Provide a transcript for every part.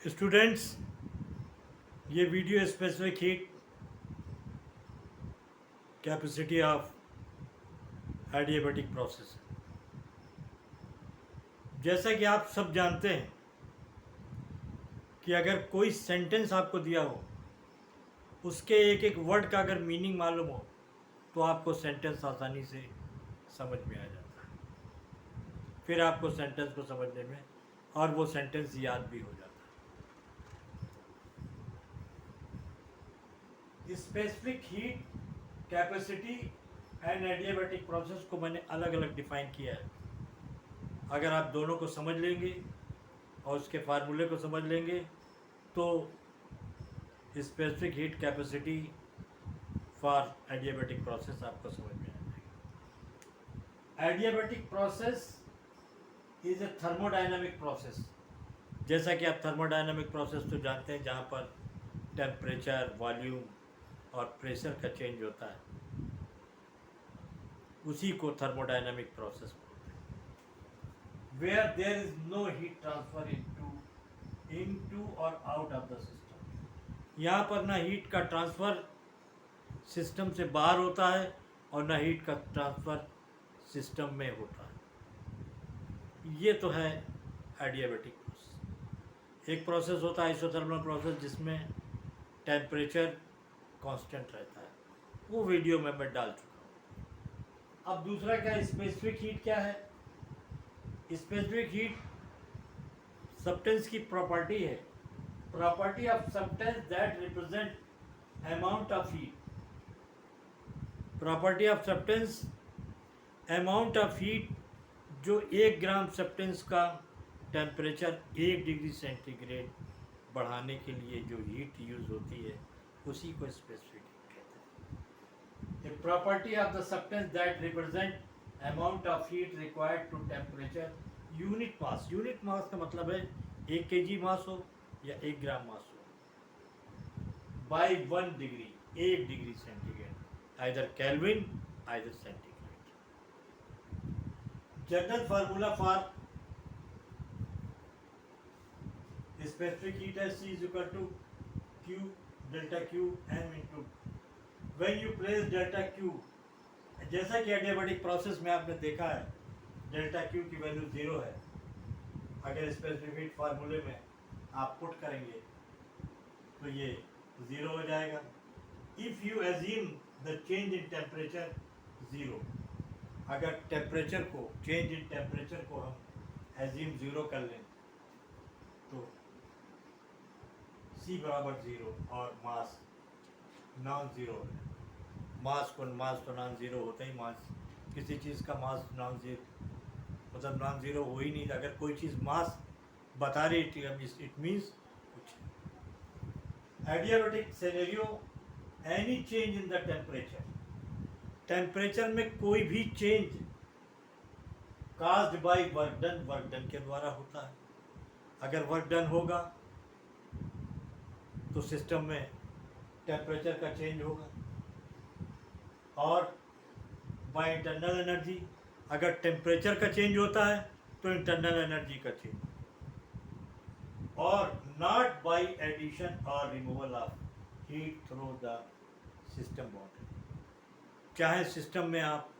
Students, ये video specific heat capacity of adiabatic process है। जैसा कि आप सब जानते हैं कि अगर कोई सेंटेंस आपको दिया हो, उसके एक एक वर्ड का अगर मीनिंग मालूम हो तो आपको सेंटेंस आसानी से समझ में आ जाता है। फिर आपको सेंटेंस को समझने में और वो सेंटेंस याद भी हो जाता है। Specific heat capacity and adiabatic process को मैंने अलग अलग डिफाइन किया है। अगर आप दोनों को समझ लेंगे और उसके फार्मूले को समझ लेंगे तो specific heat capacity for adiabatic process आपको समझ में आ जाएगी। Adiabatic process is a thermodynamic process. जैसा कि आप थर्मोडायनामिक प्रोसेस तो जानते हैं, जहाँ पर टेम्परेचर, वॉल्यूम और प्रेशर का चेंज होता है, उसी को थर्मोडायनामिक प्रोसेस बोलते हैं। Where there is no heat transfer into और आउट ऑफ द सिस्टम। यहाँ पर ना हीट का ट्रांसफ़र सिस्टम से बाहर होता है और ना हीट का ट्रांसफ़र सिस्टम में होता है। ये तो है एडियाबेटिक प्रोसेस। एक प्रोसेस होता है आइसोथर्मल प्रोसेस, जिसमें टेम्परेचर कांस्टेंट रहता है। वो वीडियो में मैं डाल चुका हूँ। अब दूसरा क्या, स्पेसिफिक हीट क्या है? स्पेसिफिक हीट सब्सटेंस की प्रॉपर्टी है, property of substance that represent amount of heat. Property of substance amount of heat, जो 1 ग्राम सब्सटेंस का टेम्परेचर 1 डिग्री सेंटीग्रेड बढ़ाने के लिए जो हीट यूज होती है, उसी को स्पेसिफिक हीट कहते हैं। A property of the substance that represent amount of heat required to temperature unit mass. Unit mass का मतलब है 1 kg मास हो या 1 ग्राम मास हो, by 1 degree, 1 degree centigrade, either kelvin either centigrade. General formula for specific heat है C is equal to Q delta Q m into when you place delta Q, जैसा कि adiabatic process में आपने देखा है डेल्टा Q की value 0 है। अगर स्पेसिफिक हीट फार्मूले में आप पुट करेंगे तो ये 0 हो जाएगा। If you assume the change in temperature 0, अगर टेम्परेचर को, चेंज इन टेम्परेचर को हम एज्यूम 0 कर लें तो C बराबर 0 और मास नॉन ज़ीरो है। मास तो नॉन ज़ीरो होता ही, मास किसी चीज़ का मास नॉन ज़ीरो मतलब नॉन ज़ीरो हो ही नहीं। अगर कोई चीज़ मास बता रही है इट मीन्स कुछ। Adiabatic scenario, any change in the temperature, temperature में कोई भी change caused by work done के द्वारा होता है। अगर वर्क डन होगा तो सिस्टम में टेम्परेचर का चेंज होगा। और बाय इंटरनल एनर्जी, अगर टेम्परेचर का चेंज होता है तो इंटरनल एनर्जी का चेंज, और नॉट बाय एडिशन और removal of heat through the system boundary. चाहे सिस्टम में आप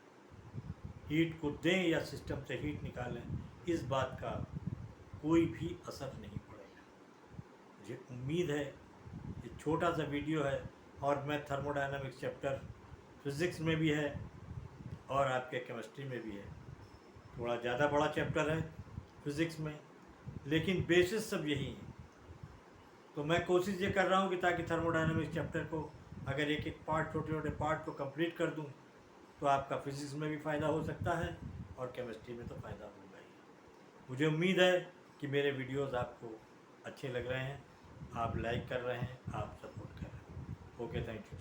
हीट को दें या सिस्टम से हीट निकालें, इस बात का कोई भी असर नहीं पड़ेगा। मुझे उम्मीद है, ये छोटा सा वीडियो है और मैं थर्मोडायनामिक्स चैप्टर फिज़िक्स में भी है और आपके केमिस्ट्री में भी है। थोड़ा ज़्यादा बड़ा चैप्टर है फिज़िक्स में, लेकिन बेसिस सब यही है। तो मैं कोशिश ये कर रहा हूँ कि ताकि थर्मोडायनामिक्स चैप्टर को अगर एक एक पार्ट, छोटे छोटे पार्ट को कंप्लीट कर दूँ तो आपका फिज़िक्स में भी फ़ायदा हो सकता है और केमिस्ट्री में तो फ़ायदा होगा ही। मुझे उम्मीद है कि मेरे वीडियोज़ आपको अच्छे लग रहे हैं, आप लाइक कर रहे हैं, आप सपोर्ट कर रहे हैं। Okay, thank you.